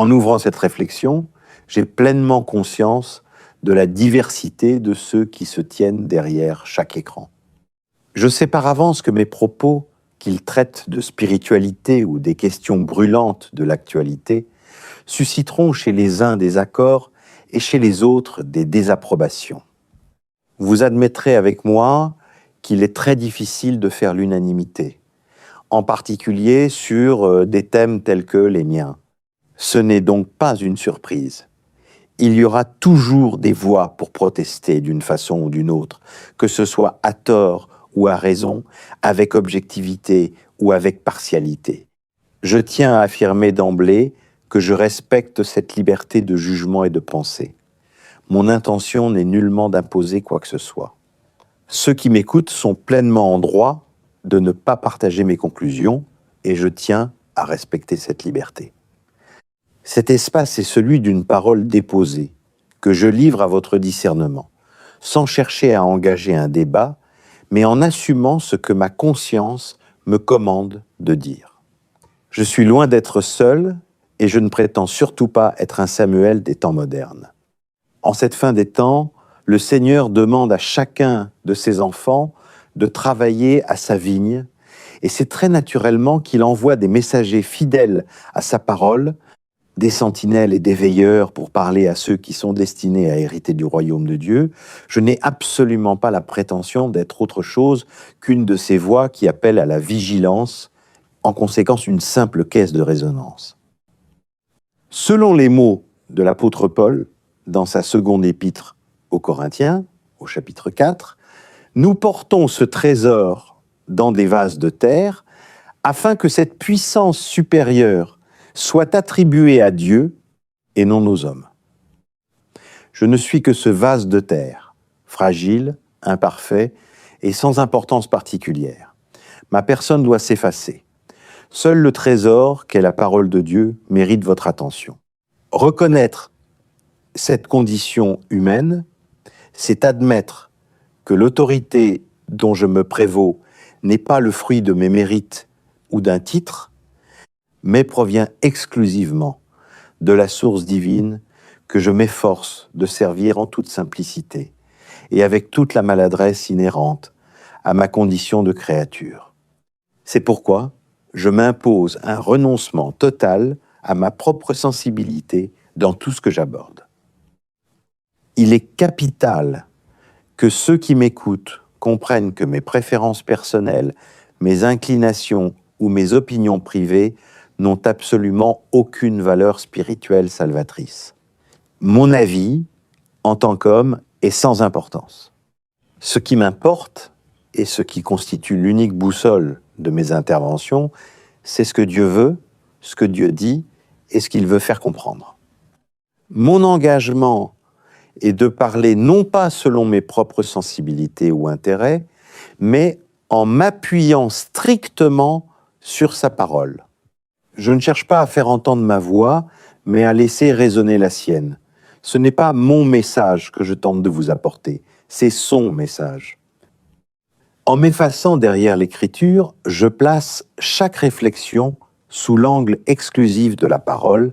En ouvrant cette réflexion, j'ai pleinement conscience de la diversité de ceux qui se tiennent derrière chaque écran. Je sais par avance que mes propos, qu'ils traitent de spiritualité ou des questions brûlantes de l'actualité, susciteront chez les uns des accords et chez les autres des désapprobations. Vous admettrez avec moi qu'il est très difficile de faire l'unanimité, en particulier sur des thèmes tels que les miens. Ce n'est donc pas une surprise. Il y aura toujours des voix pour protester d'une façon ou d'une autre, que ce soit à tort ou à raison, avec objectivité ou avec partialité. Je tiens à affirmer d'emblée que je respecte cette liberté de jugement et de pensée. Mon intention n'est nullement d'imposer quoi que ce soit. Ceux qui m'écoutent sont pleinement en droit de ne pas partager mes conclusions et je tiens à respecter cette liberté. Cet espace est celui d'une parole déposée, que je livre à votre discernement, sans chercher à engager un débat, mais en assumant ce que ma conscience me commande de dire. Je suis loin d'être seul et je ne prétends surtout pas être un Samuel des temps modernes. En cette fin des temps, le Seigneur demande à chacun de ses enfants de travailler à sa vigne, et c'est très naturellement qu'il envoie des messagers fidèles à sa parole, des sentinelles et des veilleurs pour parler à ceux qui sont destinés à hériter du royaume de Dieu. Je n'ai absolument pas la prétention d'être autre chose qu'une de ces voix qui appellent à la vigilance, en conséquence une simple caisse de résonance. Selon les mots de l'apôtre Paul, dans sa seconde épître aux Corinthiens, au chapitre 4, nous portons ce trésor dans des vases de terre, afin que cette puissance supérieure soit attribuée à Dieu et non aux hommes. Je ne suis que ce vase de terre, fragile, imparfait et sans importance particulière. Ma personne doit s'effacer. Seul le trésor, qu'est la parole de Dieu, mérite votre attention. Reconnaître cette condition humaine, c'est admettre que l'autorité dont je me prévaux n'est pas le fruit de mes mérites ou d'un titre, mais provient exclusivement de la source divine que je m'efforce de servir en toute simplicité et avec toute la maladresse inhérente à ma condition de créature. C'est pourquoi je m'impose un renoncement total à ma propre sensibilité dans tout ce que j'aborde. Il est capital que ceux qui m'écoutent comprennent que mes préférences personnelles, mes inclinations ou mes opinions privées n'ont absolument aucune valeur spirituelle salvatrice. Mon avis, en tant qu'homme, est sans importance. Ce qui m'importe, et ce qui constitue l'unique boussole de mes interventions, c'est ce que Dieu veut, ce que Dieu dit, et ce qu'il veut faire comprendre. Mon engagement est de parler non pas selon mes propres sensibilités ou intérêts, mais en m'appuyant strictement sur sa parole. Je ne cherche pas à faire entendre ma voix, mais à laisser résonner la sienne. Ce n'est pas mon message que je tente de vous apporter, c'est son message. En m'effaçant derrière l'écriture, je place chaque réflexion sous l'angle exclusif de la parole,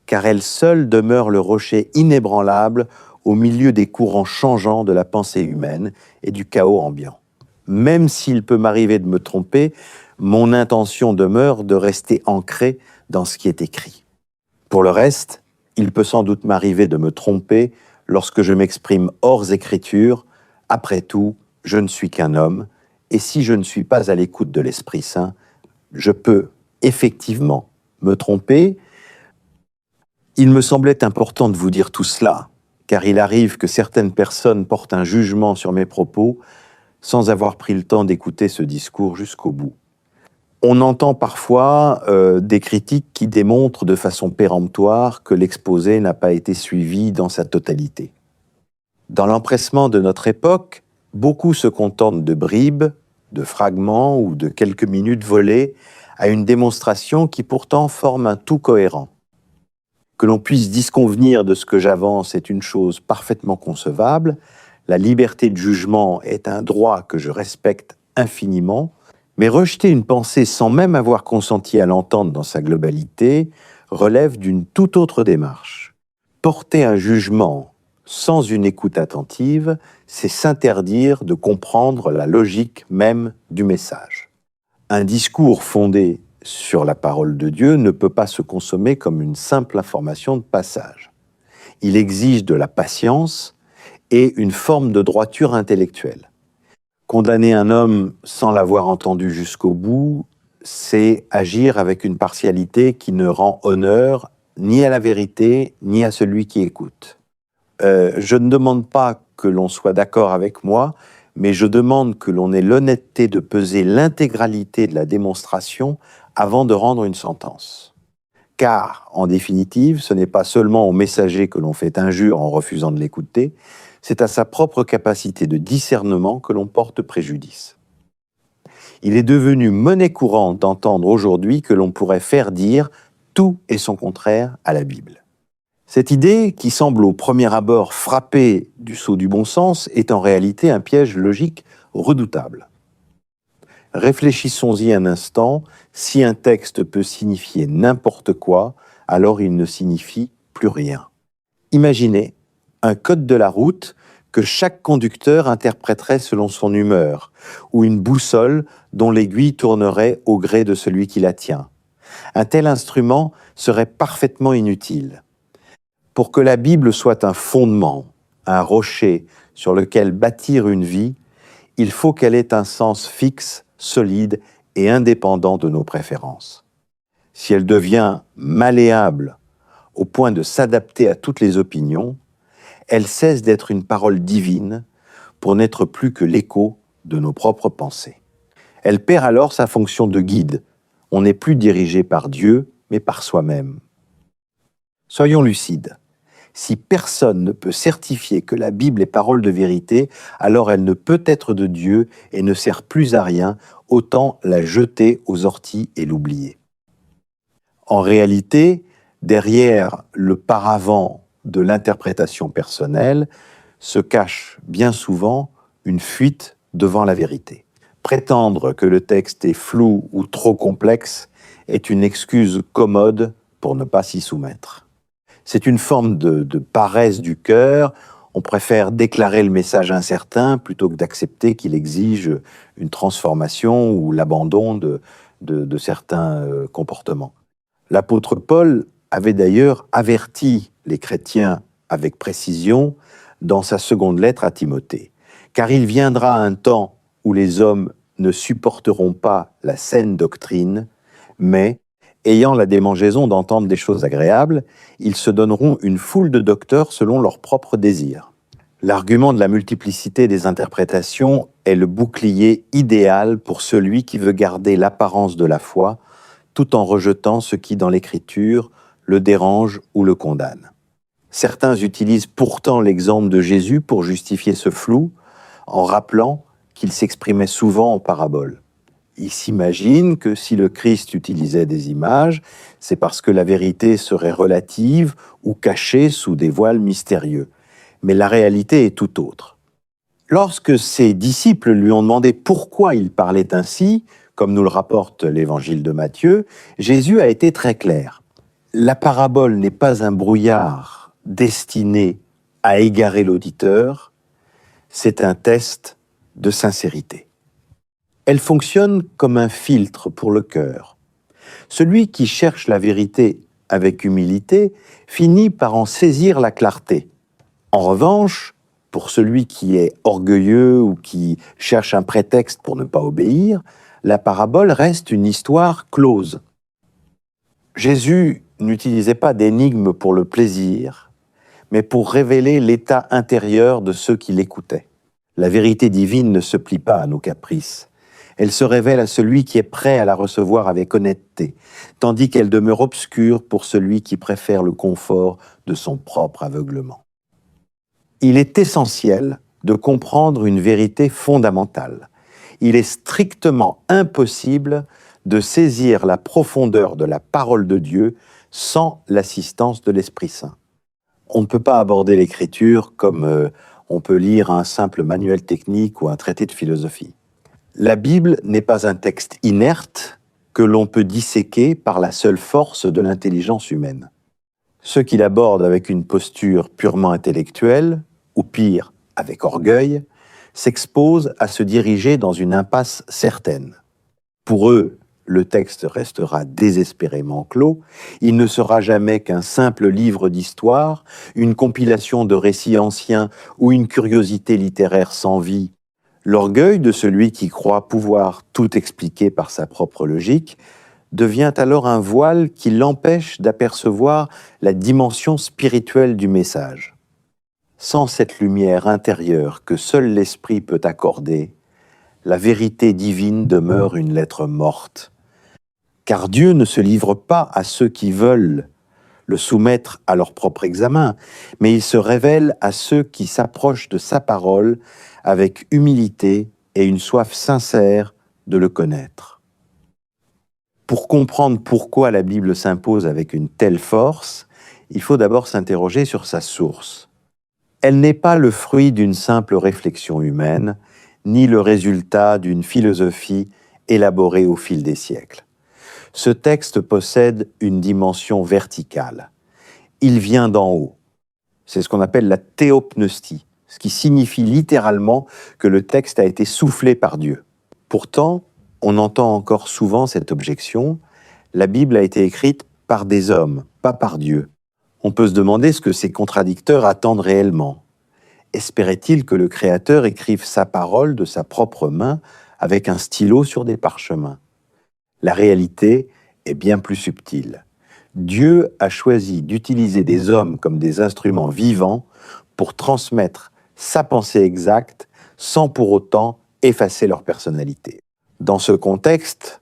car elle seule demeure le rocher inébranlable au milieu des courants changeants de la pensée humaine et du chaos ambiant. Même s'il peut m'arriver de me tromper, mon intention demeure de rester ancrée dans ce qui est écrit. Pour le reste, il peut sans doute m'arriver de me tromper lorsque je m'exprime hors écriture. Après tout, je ne suis qu'un homme, et si je ne suis pas à l'écoute de l'Esprit Saint, je peux effectivement me tromper. Il me semblait important de vous dire tout cela, car il arrive que certaines personnes portent un jugement sur mes propos sans avoir pris le temps d'écouter ce discours jusqu'au bout. On entend parfois des critiques qui démontrent de façon péremptoire que l'exposé n'a pas été suivi dans sa totalité. Dans l'empressement de notre époque, beaucoup se contentent de bribes, de fragments ou de quelques minutes volées à une démonstration qui pourtant forme un tout cohérent. Que l'on puisse disconvenir de ce que j'avance est une chose parfaitement concevable. La liberté de jugement est un droit que je respecte infiniment. Mais rejeter une pensée sans même avoir consenti à l'entendre dans sa globalité relève d'une toute autre démarche. Porter un jugement sans une écoute attentive, c'est s'interdire de comprendre la logique même du message. Un discours fondé sur la parole de Dieu ne peut pas se consommer comme une simple information de passage. Il exige de la patience et une forme de droiture intellectuelle. Condamner un homme sans l'avoir entendu jusqu'au bout, c'est agir avec une partialité qui ne rend honneur ni à la vérité, ni à celui qui écoute. Je ne demande pas que l'on soit d'accord avec moi, mais je demande que l'on ait l'honnêteté de peser l'intégralité de la démonstration avant de rendre une sentence. Car, en définitive, ce n'est pas seulement au messager que l'on fait injure en refusant de l'écouter, c'est à sa propre capacité de discernement que l'on porte préjudice. Il est devenu monnaie courante d'entendre aujourd'hui que l'on pourrait faire dire tout et son contraire à la Bible. Cette idée, qui semble au premier abord frapper du sceau du bon sens, est en réalité un piège logique redoutable. Réfléchissons-y un instant, si un texte peut signifier n'importe quoi, alors il ne signifie plus rien. Imaginez un code de la route que chaque conducteur interpréterait selon son humeur, ou une boussole dont l'aiguille tournerait au gré de celui qui la tient. Un tel instrument serait parfaitement inutile. Pour que la Bible soit un fondement, un rocher sur lequel bâtir une vie, il faut qu'elle ait un sens fixe, solide et indépendant de nos préférences. Si elle devient malléable au point de s'adapter à toutes les opinions, elle cesse d'être une parole divine pour n'être plus que l'écho de nos propres pensées. Elle perd alors sa fonction de guide. On n'est plus dirigé par Dieu, mais par soi-même. Soyons lucides. Si personne ne peut certifier que la Bible est parole de vérité, alors elle ne peut être de Dieu et ne sert plus à rien, autant la jeter aux orties et l'oublier. En réalité, derrière le paravent de l'interprétation personnelle se cache bien souvent une fuite devant la vérité. Prétendre que le texte est flou ou trop complexe est une excuse commode pour ne pas s'y soumettre. C'est une forme de paresse du cœur. On préfère déclarer le message incertain plutôt que d'accepter qu'il exige une transformation ou l'abandon de certains comportements. L'apôtre Paul avait d'ailleurs averti les chrétiens avec précision dans sa seconde lettre à Timothée. Car il viendra un temps où les hommes ne supporteront pas la saine doctrine, mais, ayant la démangeaison d'entendre des choses agréables, ils se donneront une foule de docteurs selon leurs propres désirs. L'argument de la multiplicité des interprétations est le bouclier idéal pour celui qui veut garder l'apparence de la foi, tout en rejetant ce qui, dans l'Écriture, le dérange ou le condamne. Certains utilisent pourtant l'exemple de Jésus pour justifier ce flou, en rappelant qu'il s'exprimait souvent en paraboles. Ils s'imaginent que si le Christ utilisait des images, c'est parce que la vérité serait relative ou cachée sous des voiles mystérieux. Mais la réalité est tout autre. Lorsque ses disciples lui ont demandé pourquoi il parlait ainsi, comme nous le rapporte l'évangile de Matthieu, Jésus a été très clair. La parabole n'est pas un brouillard destiné à égarer l'auditeur, c'est un test de sincérité. Elle fonctionne comme un filtre pour le cœur. Celui qui cherche la vérité avec humilité finit par en saisir la clarté. En revanche, pour celui qui est orgueilleux ou qui cherche un prétexte pour ne pas obéir, la parabole reste une histoire close. Jésus n'utilisait pas d'énigmes pour le plaisir, mais pour révéler l'état intérieur de ceux qui l'écoutaient. La vérité divine ne se plie pas à nos caprices. Elle se révèle à celui qui est prêt à la recevoir avec honnêteté, tandis qu'elle demeure obscure pour celui qui préfère le confort de son propre aveuglement. Il est essentiel de comprendre une vérité fondamentale. Il est strictement impossible de saisir la profondeur de la parole de Dieu sans l'assistance de l'Esprit Saint. On ne peut pas aborder l'Écriture comme on peut lire un simple manuel technique ou un traité de philosophie. La Bible n'est pas un texte inerte, que l'on peut disséquer par la seule force de l'intelligence humaine. Ceux qui l'abordent avec une posture purement intellectuelle, ou pire, avec orgueil, s'exposent à se diriger dans une impasse certaine. Pour eux, le texte restera désespérément clos, il ne sera jamais qu'un simple livre d'histoire, une compilation de récits anciens ou une curiosité littéraire sans vie. L'orgueil de celui qui croit pouvoir tout expliquer par sa propre logique devient alors un voile qui l'empêche d'apercevoir la dimension spirituelle du message. Sans cette lumière intérieure que seul l'esprit peut accorder, la vérité divine demeure une lettre morte. Car Dieu ne se livre pas à ceux qui veulent le soumettre à leur propre examen, mais il se révèle à ceux qui s'approchent de sa parole avec humilité et une soif sincère de le connaître. Pour comprendre pourquoi la Bible s'impose avec une telle force, il faut d'abord s'interroger sur sa source. Elle n'est pas le fruit d'une simple réflexion humaine, ni le résultat d'une philosophie élaborée au fil des siècles. Ce texte possède une dimension verticale. Il vient d'en haut. C'est ce qu'on appelle la théopneustie, ce qui signifie littéralement que le texte a été soufflé par Dieu. Pourtant, on entend encore souvent cette objection. La Bible a été écrite par des hommes, pas par Dieu. On peut se demander ce que ces contradicteurs attendent réellement. Espérait-il que le Créateur écrive sa parole de sa propre main avec un stylo sur des parchemins? La réalité est bien plus subtile. Dieu a choisi d'utiliser des hommes comme des instruments vivants pour transmettre sa pensée exacte sans pour autant effacer leur personnalité. Dans ce contexte,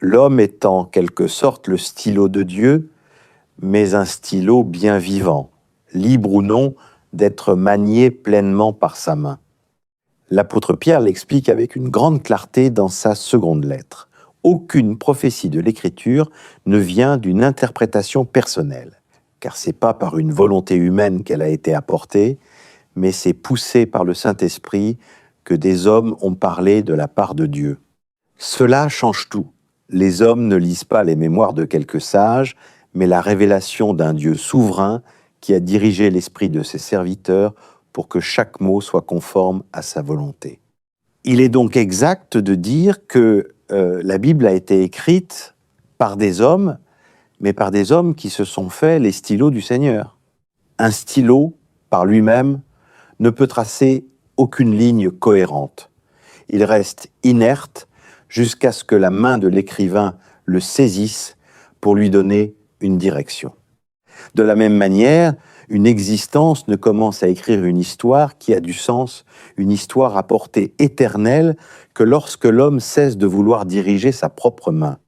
l'homme est en quelque sorte le stylo de Dieu, mais un stylo bien vivant, libre ou non d'être manié pleinement par sa main. L'apôtre Pierre l'explique avec une grande clarté dans sa seconde lettre. Aucune prophétie de l'Écriture ne vient d'une interprétation personnelle, car c'est pas par une volonté humaine qu'elle a été apportée, mais c'est poussé par le Saint-Esprit que des hommes ont parlé de la part de Dieu. Cela change tout. Les hommes ne lisent pas les mémoires de quelques sages, mais la révélation d'un Dieu souverain qui a dirigé l'esprit de ses serviteurs pour que chaque mot soit conforme à sa volonté. Il est donc exact de dire que la Bible a été écrite par des hommes, mais par des hommes qui se sont faits les stylos du Seigneur. Un stylo, par lui-même, ne peut tracer aucune ligne cohérente. Il reste inerte jusqu'à ce que la main de l'écrivain le saisisse pour lui donner une direction. De la même manière, une existence ne commence à écrire une histoire qui a du sens, une histoire à portée éternelle, que lorsque l'homme cesse de vouloir diriger sa propre main.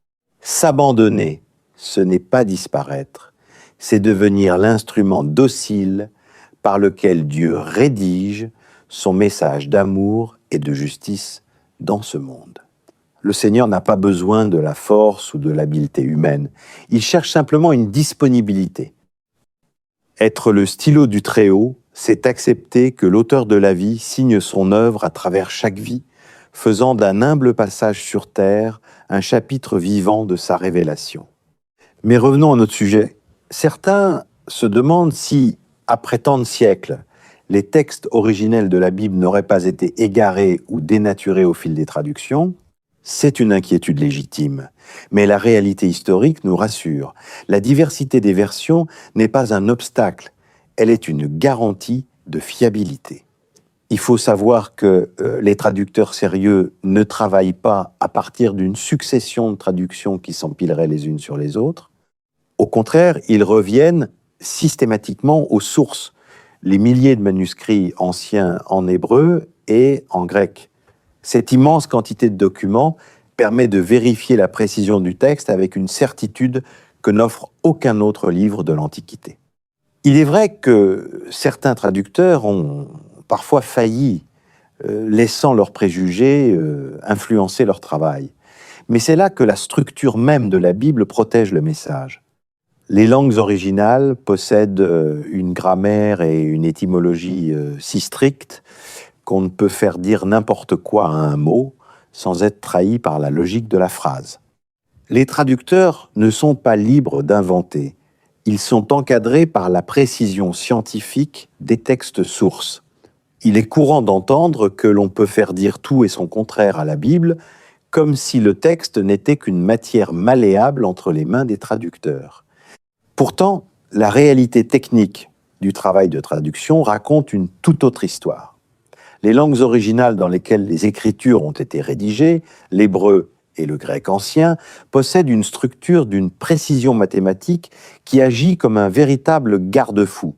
S'abandonner, ce n'est pas disparaître, c'est devenir l'instrument docile par lequel Dieu rédige son message d'amour et de justice dans ce monde. Le Seigneur n'a pas besoin de la force ou de l'habileté humaine, il cherche simplement une disponibilité. Être le stylo du Très-Haut, c'est accepter que l'auteur de la vie signe son œuvre à travers chaque vie, faisant d'un humble passage sur terre un chapitre vivant de sa révélation. Mais revenons à notre sujet. Certains se demandent si, après tant de siècles, les textes originels de la Bible n'auraient pas été égarés ou dénaturés au fil des traductions. C'est une inquiétude légitime, mais la réalité historique nous rassure. La diversité des versions n'est pas un obstacle, elle est une garantie de fiabilité. Il faut savoir que les traducteurs sérieux ne travaillent pas à partir d'une succession de traductions qui s'empileraient les unes sur les autres. Au contraire, ils reviennent systématiquement aux sources, les milliers de manuscrits anciens en hébreu et en grec. Cette immense quantité de documents permet de vérifier la précision du texte avec une certitude que n'offre aucun autre livre de l'Antiquité. Il est vrai que certains traducteurs ont parfois failli, laissant leurs préjugés influencer leur travail. Mais c'est là que la structure même de la Bible protège le message. Les langues originales possèdent une grammaire et une étymologie si strictes qu'on ne peut faire dire n'importe quoi à un mot sans être trahi par la logique de la phrase. Les traducteurs ne sont pas libres d'inventer. Ils sont encadrés par la précision scientifique des textes sources. Il est courant d'entendre que l'on peut faire dire tout et son contraire à la Bible, comme si le texte n'était qu'une matière malléable entre les mains des traducteurs. Pourtant, la réalité technique du travail de traduction raconte une toute autre histoire. Les langues originales dans lesquelles les écritures ont été rédigées, l'hébreu et le grec ancien, possèdent une structure d'une précision mathématique qui agit comme un véritable garde-fou.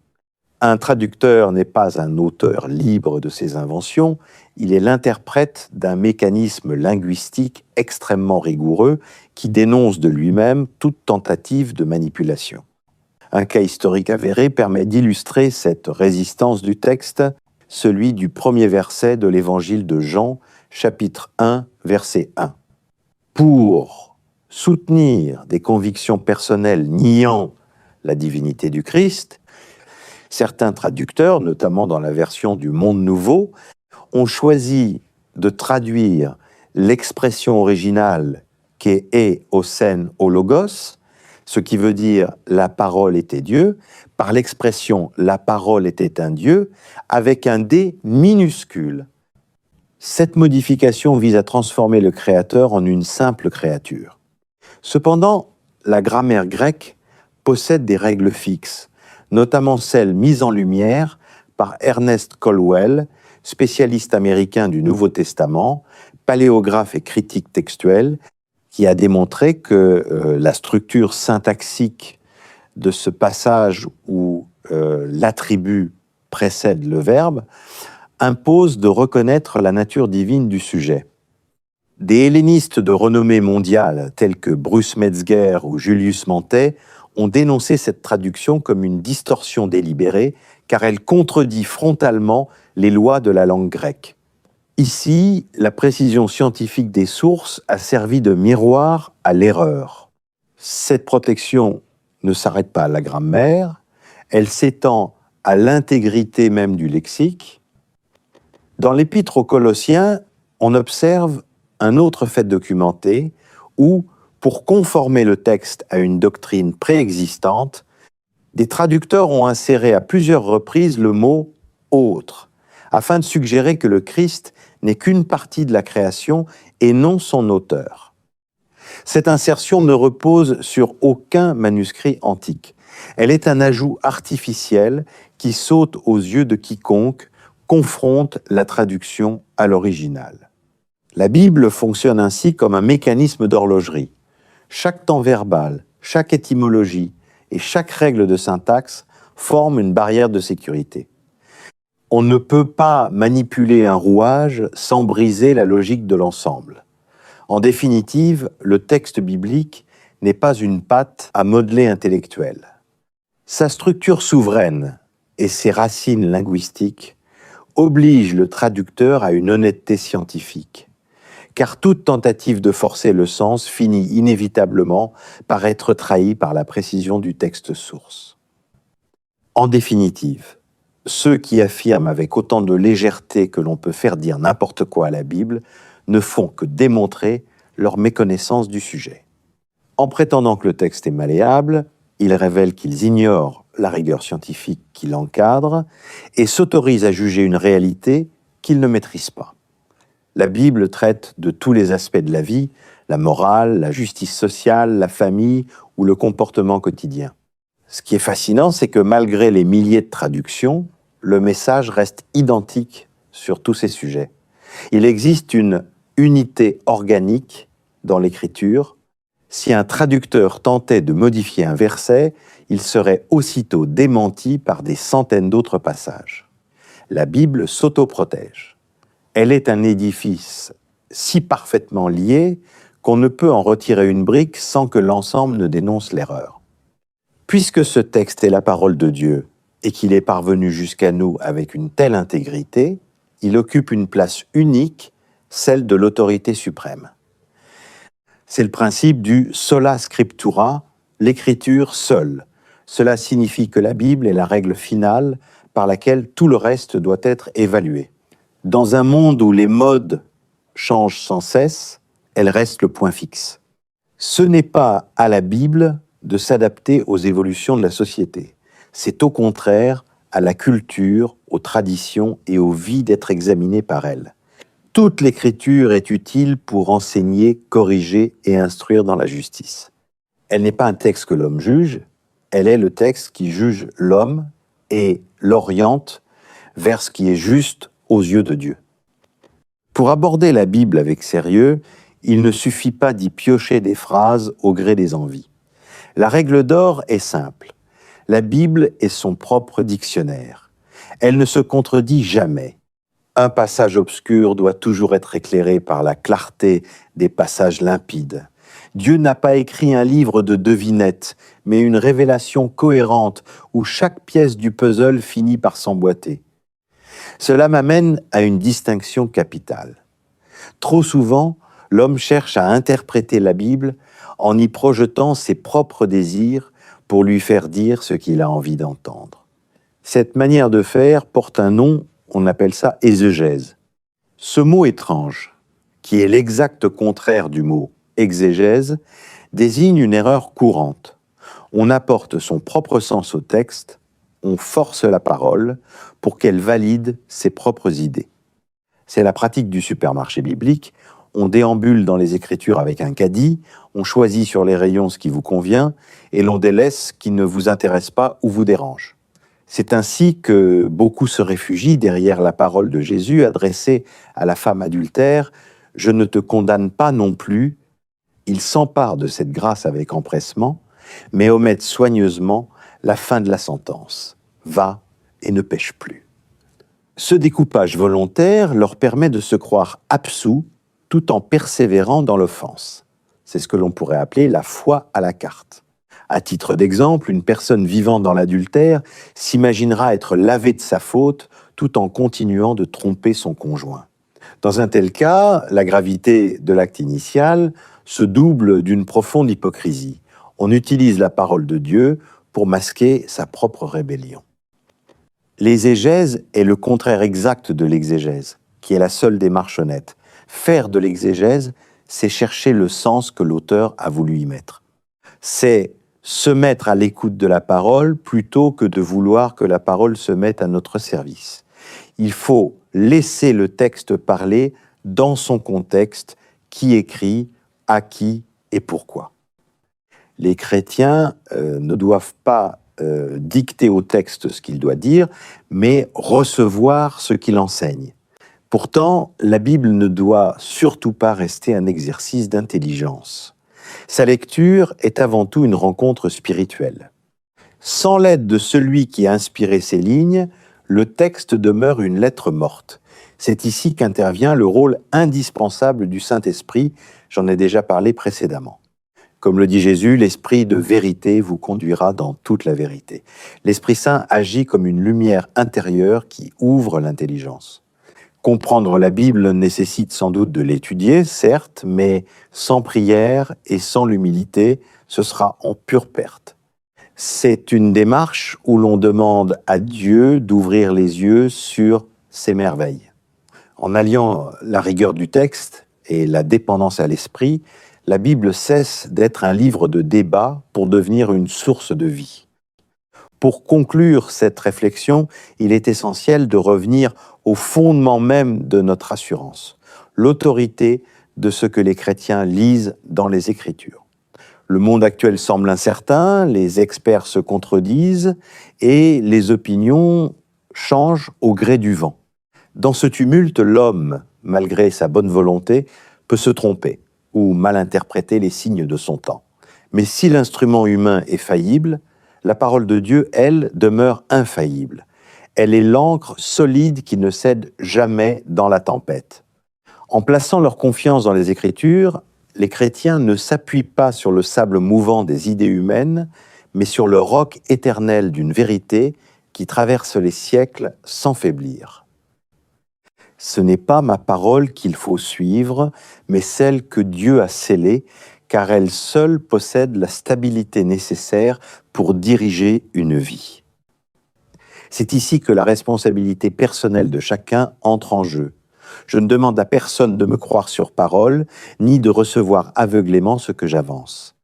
Un traducteur n'est pas un auteur libre de ses inventions, il est l'interprète d'un mécanisme linguistique extrêmement rigoureux qui dénonce de lui-même toute tentative de manipulation. Un cas historique avéré permet d'illustrer cette résistance du texte, celui du premier verset de l'évangile de Jean, chapitre 1, verset 1. Pour soutenir des convictions personnelles niant la divinité du Christ, certains traducteurs, notamment dans la version du Monde Nouveau, ont choisi de traduire l'expression originale qui est Osen o Logos, ce qui veut dire « la parole était Dieu », par l'expression « la parole était un Dieu » avec un D minuscule. Cette modification vise à transformer le Créateur en une simple créature. Cependant, la grammaire grecque possède des règles fixes, notamment celles mises en lumière par Ernest Colwell, spécialiste américain du Nouveau Testament, paléographe et critique textuel, qui a démontré que la structure syntaxique de ce passage où l'attribut précède le verbe impose de reconnaître la nature divine du sujet. Des hellénistes de renommée mondiale tels que Bruce Metzger ou Julius Mantet ont dénoncé cette traduction comme une distorsion délibérée car elle contredit frontalement les lois de la langue grecque. Ici, la précision scientifique des sources a servi de miroir à l'erreur. Cette protection ne s'arrête pas à la grammaire, elle s'étend à l'intégrité même du lexique. Dans l'Épître aux Colossiens, on observe un autre fait documenté où, pour conformer le texte à une doctrine préexistante, des traducteurs ont inséré à plusieurs reprises le mot « autre », afin de suggérer que le Christ n'est qu'une partie de la création et non son auteur. Cette insertion ne repose sur aucun manuscrit antique. Elle est un ajout artificiel qui saute aux yeux de quiconque confronte la traduction à l'original. La Bible fonctionne ainsi comme un mécanisme d'horlogerie. Chaque temps verbal, chaque étymologie et chaque règle de syntaxe forment une barrière de sécurité. On ne peut pas manipuler un rouage sans briser la logique de l'ensemble. En définitive, le texte biblique n'est pas une pâte à modeler intellectuelle. Sa structure souveraine et ses racines linguistiques obligent le traducteur à une honnêteté scientifique, car toute tentative de forcer le sens finit inévitablement par être trahie par la précision du texte source. En définitive, ceux qui affirment avec autant de légèreté que l'on peut faire dire n'importe quoi à la Bible ne font que démontrer leur méconnaissance du sujet. En prétendant que le texte est malléable, ils révèlent qu'ils ignorent la rigueur scientifique qui l'encadre et s'autorisent à juger une réalité qu'ils ne maîtrisent pas. La Bible traite de tous les aspects de la vie, la morale, la justice sociale, la famille ou le comportement quotidien. Ce qui est fascinant, c'est que malgré les milliers de traductions, le message reste identique sur tous ces sujets. Il existe une unité organique dans l'écriture. Si un traducteur tentait de modifier un verset, il serait aussitôt démenti par des centaines d'autres passages. La Bible s'autoprotège. Elle est un édifice si parfaitement lié qu'on ne peut en retirer une brique sans que l'ensemble ne dénonce l'erreur. Puisque ce texte est la parole de Dieu et qu'il est parvenu jusqu'à nous avec une telle intégrité, il occupe une place unique, celle de l'autorité suprême. C'est le principe du sola scriptura, l'écriture seule. Cela signifie que la Bible est la règle finale par laquelle tout le reste doit être évalué. Dans un monde où les modes changent sans cesse, elle reste le point fixe. Ce n'est pas à la Bible de s'adapter aux évolutions de la société. C'est au contraire à la culture, aux traditions et aux vies d'être examinée par elle. Toute l'écriture est utile pour enseigner, corriger et instruire dans la justice. Elle n'est pas un texte que l'homme juge, elle est le texte qui juge l'homme et l'oriente vers ce qui est juste aux yeux de Dieu. Pour aborder la Bible avec sérieux, il ne suffit pas d'y piocher des phrases au gré des envies. La règle d'or est simple. La Bible est son propre dictionnaire. Elle ne se contredit jamais. Un passage obscur doit toujours être éclairé par la clarté des passages limpides. Dieu n'a pas écrit un livre de devinettes, mais une révélation cohérente où chaque pièce du puzzle finit par s'emboîter. Cela m'amène à une distinction capitale. Trop souvent, l'homme cherche à interpréter la Bible en y projetant ses propres désirs pour lui faire dire ce qu'il a envie d'entendre. Cette manière de faire porte un nom, on appelle ça exégèse. Ce mot étrange, qui est l'exact contraire du mot exégèse, désigne une erreur courante. On apporte son propre sens au texte, on force la parole pour qu'elle valide ses propres idées. C'est la pratique du supermarché biblique. On déambule dans les Écritures avec un caddie, on choisit sur les rayons ce qui vous convient et l'on délaisse ce qui ne vous intéresse pas ou vous dérange. C'est ainsi que beaucoup se réfugient derrière la parole de Jésus adressée à la femme adultère « Je ne te condamne pas non plus ». Ils s'emparent de cette grâce avec empressement, mais omettent soigneusement la fin de la sentence. Va et ne pêche plus. Ce découpage volontaire leur permet de se croire absous tout en persévérant dans l'offense. C'est ce que l'on pourrait appeler la foi à la carte. À titre d'exemple, une personne vivant dans l'adultère s'imaginera être lavée de sa faute tout en continuant de tromper son conjoint. Dans un tel cas, la gravité de l'acte initial se double d'une profonde hypocrisie. On utilise la parole de Dieu pour masquer sa propre rébellion. L'exégèse est le contraire exact de l'exégèse, qui est la seule démarche honnête. Faire de l'exégèse, c'est chercher le sens que l'auteur a voulu y mettre. C'est se mettre à l'écoute de la parole plutôt que de vouloir que la parole se mette à notre service. Il faut laisser le texte parler dans son contexte, qui écrit, à qui et pourquoi. Les chrétiens ne doivent pas dicter au texte ce qu'il doit dire, mais recevoir ce qu'il enseigne. Pourtant, la Bible ne doit surtout pas rester un exercice d'intelligence. Sa lecture est avant tout une rencontre spirituelle. Sans l'aide de celui qui a inspiré ces lignes, le texte demeure une lettre morte. C'est ici qu'intervient le rôle indispensable du Saint-Esprit, j'en ai déjà parlé précédemment. Comme le dit Jésus, l'Esprit de vérité vous conduira dans toute la vérité. L'Esprit Saint agit comme une lumière intérieure qui ouvre l'intelligence. Comprendre la Bible nécessite sans doute de l'étudier, certes, mais sans prière et sans l'humilité, ce sera en pure perte. C'est une démarche où l'on demande à Dieu d'ouvrir les yeux sur ses merveilles. En alliant la rigueur du texte et la dépendance à l'esprit, la Bible cesse d'être un livre de débat pour devenir une source de vie. Pour conclure cette réflexion, il est essentiel de revenir au fondement même de notre assurance, l'autorité de ce que les chrétiens lisent dans les Écritures. Le monde actuel semble incertain, les experts se contredisent et les opinions changent au gré du vent. Dans ce tumulte, l'homme, malgré sa bonne volonté, peut se tromper ou mal interpréter les signes de son temps. Mais si l'instrument humain est faillible, la parole de Dieu, elle, demeure infaillible. Elle est l'ancre solide qui ne cède jamais dans la tempête. En plaçant leur confiance dans les Écritures, les chrétiens ne s'appuient pas sur le sable mouvant des idées humaines, mais sur le roc éternel d'une vérité qui traverse les siècles sans faiblir. Ce n'est pas ma parole qu'il faut suivre, mais celle que Dieu a scellée, car elle seule possède la stabilité nécessaire pour diriger une vie. C'est ici que la responsabilité personnelle de chacun entre en jeu. Je ne demande à personne de me croire sur parole, ni de recevoir aveuglément ce que j'avance.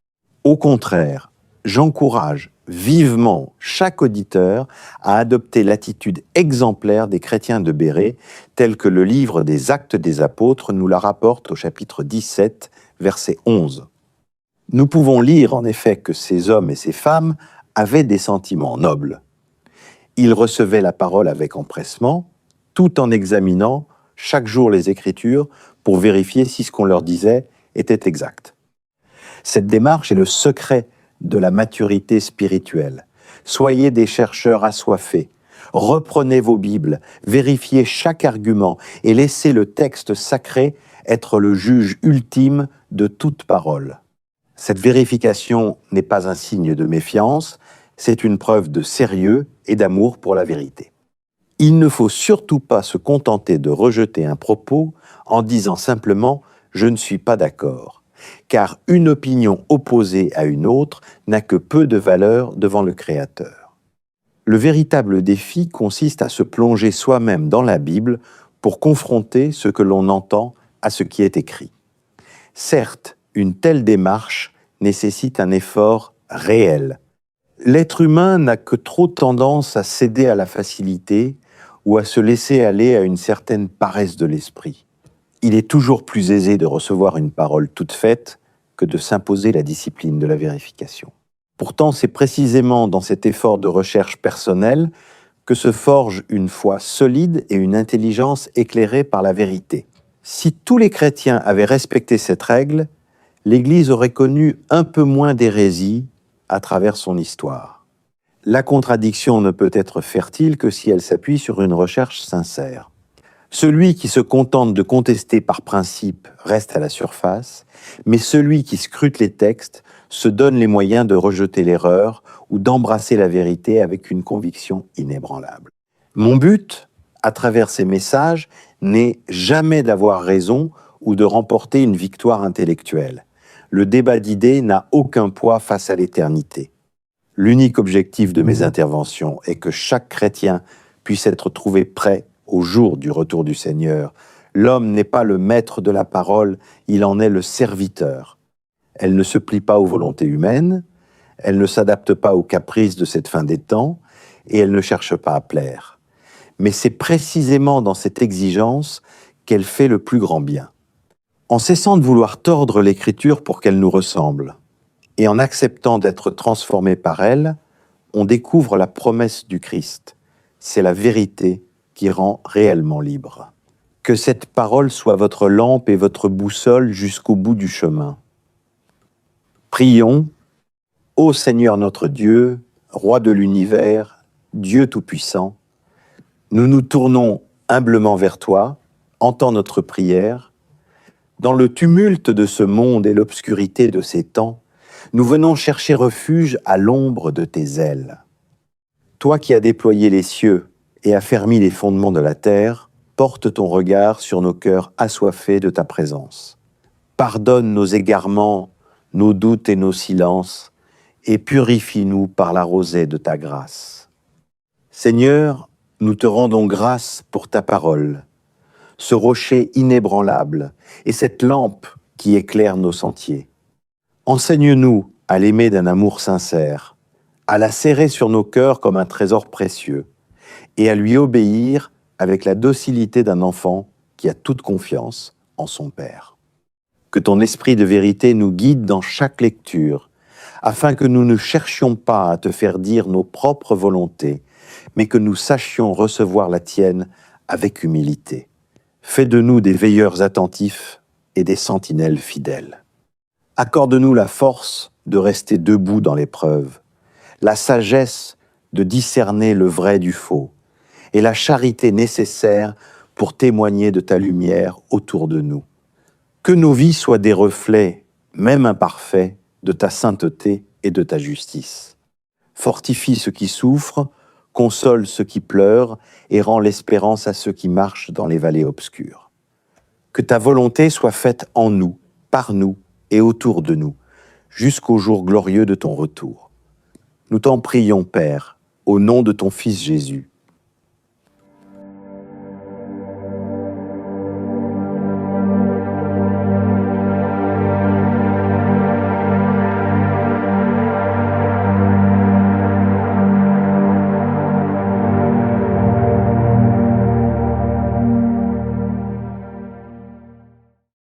Au contraire, j'encourage vivement chaque auditeur à adopter l'attitude exemplaire des chrétiens de Béret, telle que le livre des Actes des Apôtres nous la rapporte au chapitre 17, verset 11. Nous pouvons lire en effet que ces hommes et ces femmes avaient des sentiments nobles. Ils recevaient la parole avec empressement, tout en examinant chaque jour les Écritures pour vérifier si ce qu'on leur disait était exact. Cette démarche est le secret de la maturité spirituelle. Soyez des chercheurs assoiffés. Reprenez vos Bibles, vérifiez chaque argument et laissez le texte sacré être le juge ultime de toute parole. Cette vérification n'est pas un signe de méfiance, c'est une preuve de sérieux et d'amour pour la vérité. Il ne faut surtout pas se contenter de rejeter un propos en disant simplement « je ne suis pas d'accord », car une opinion opposée à une autre n'a que peu de valeur devant le Créateur. Le véritable défi consiste à se plonger soi-même dans la Bible pour confronter ce que l'on entend à ce qui est écrit. Certes, une telle démarche nécessite un effort réel. L'être humain n'a que trop tendance à céder à la facilité ou à se laisser aller à une certaine paresse de l'esprit. Il est toujours plus aisé de recevoir une parole toute faite que de s'imposer la discipline de la vérification. Pourtant, c'est précisément dans cet effort de recherche personnelle que se forge une foi solide et une intelligence éclairée par la vérité. Si tous les chrétiens avaient respecté cette règle, l'Église aurait connu un peu moins d'hérésie à travers son histoire. La contradiction ne peut être fertile que si elle s'appuie sur une recherche sincère. Celui qui se contente de contester par principe reste à la surface, mais celui qui scrute les textes se donne les moyens de rejeter l'erreur ou d'embrasser la vérité avec une conviction inébranlable. Mon but, à travers ces messages, n'est jamais d'avoir raison ou de remporter une victoire intellectuelle. Le débat d'idées n'a aucun poids face à l'éternité. L'unique objectif de mes interventions est que chaque chrétien puisse être trouvé prêt au jour du retour du Seigneur. L'homme n'est pas le maître de la parole, il en est le serviteur. Elle ne se plie pas aux volontés humaines, elle ne s'adapte pas aux caprices de cette fin des temps, et elle ne cherche pas à plaire. Mais c'est précisément dans cette exigence qu'elle fait le plus grand bien. En cessant de vouloir tordre l'Écriture pour qu'elle nous ressemble, et en acceptant d'être transformé par elle, on découvre la promesse du Christ. C'est la vérité qui rend réellement libre. Que cette parole soit votre lampe et votre boussole jusqu'au bout du chemin. Prions, ô Seigneur notre Dieu, Roi de l'univers, Dieu Tout-Puissant, nous nous tournons humblement vers toi, entends notre prière. Dans le tumulte de ce monde et l'obscurité de ces temps, nous venons chercher refuge à l'ombre de tes ailes. Toi qui as déployé les cieux et affermi les fondements de la terre, porte ton regard sur nos cœurs assoiffés de ta présence. Pardonne nos égarements, nos doutes et nos silences, et purifie-nous par la rosée de ta grâce. Seigneur, nous te rendons grâce pour ta parole, ce rocher inébranlable et cette lampe qui éclaire nos sentiers. Enseigne-nous à l'aimer d'un amour sincère, à la serrer sur nos cœurs comme un trésor précieux, et à lui obéir avec la docilité d'un enfant qui a toute confiance en son Père. Que ton esprit de vérité nous guide dans chaque lecture, afin que nous ne cherchions pas à te faire dire nos propres volontés, mais que nous sachions recevoir la tienne avec humilité. Fais de nous des veilleurs attentifs et des sentinelles fidèles. Accorde-nous la force de rester debout dans l'épreuve, la sagesse de discerner le vrai du faux, et la charité nécessaire pour témoigner de ta lumière autour de nous. Que nos vies soient des reflets, même imparfaits, de ta sainteté et de ta justice. Fortifie ceux qui souffrent, console ceux qui pleurent et rend l'espérance à ceux qui marchent dans les vallées obscures. Que ta volonté soit faite en nous, par nous et autour de nous, jusqu'au jour glorieux de ton retour. Nous t'en prions, Père, au nom de ton Fils Jésus.